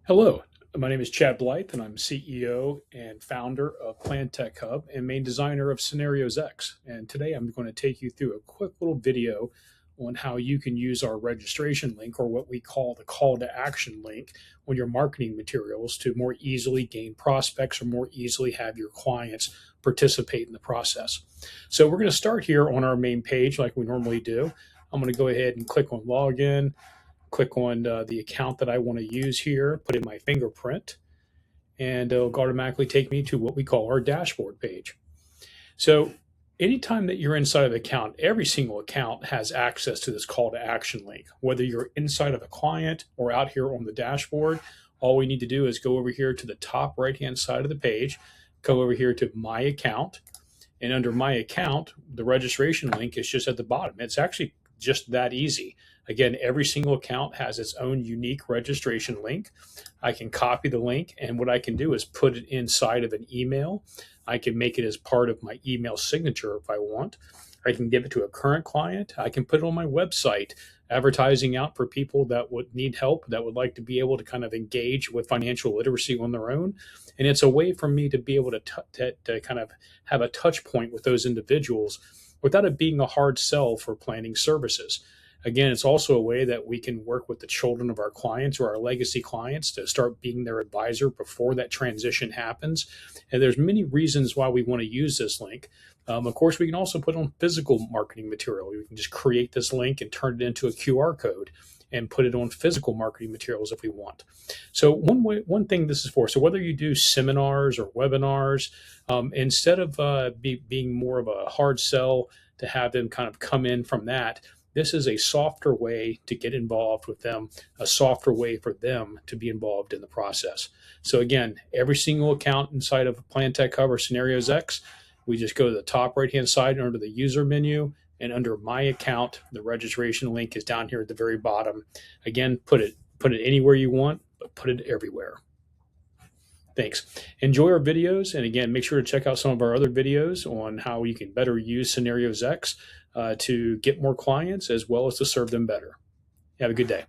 Hello, my name is Chad Blythe, and I'm CEO and founder of Plan Tech Hub and main designer of ScenariosX. And today I'm going to take you through a quick little video on how you can use our registration link, or what we call the call to action link, on your marketing materials to more easily gain prospects or more easily have your clients participate in the process. So we're going to start here on our main page like we normally do. I'm going to go ahead and click on login, click on the account that I want to use here, put in my fingerprint, and it'll automatically take me to what we call our dashboard page. So anytime that you're inside of the account, every single account has access to this call to action link. Whether you're inside of a client or out here on the dashboard, all we need to do is go over here to the top right hand side of the page, go over here to my account, and under my account, the registration link is just at the bottom. It's actually just that easy. Again, every single account has its own unique registration link. I can copy the link, and what I can do is put it inside of an email. I can make it as part of my email signature if I want. I can give it to a current client. I can put it on my website, advertising out for people that would need help, that would like to be able to kind of engage with financial literacy on their own. And it's a way for me to be able to kind of have a touch point with those individuals without it being a hard sell for planning services. Again, it's also a way that we can work with the children of our clients or our legacy clients to start being their advisor before that transition happens. And there's many reasons why we want to use this link. Of course, we can also put on physical marketing material. We can just create this link and turn it into a QR code and put it on physical marketing materials if we want. So one thing this is for, so whether you do seminars or webinars, instead of being more of a hard sell to have them kind of come in from that, this is a softer way to get involved with them, a softer way for them to be involved in the process. So again, every single account inside of Plan Tech Hub or ScenariosX, we just go to the top right-hand side under the user menu, and under my account, the registration link is down here at the very bottom. Again, put it anywhere you want, but put it everywhere. Thanks. Enjoy our videos. And again, make sure to check out some of our other videos on how you can better use ScenariosX to get more clients as well as to serve them better. Have a good day.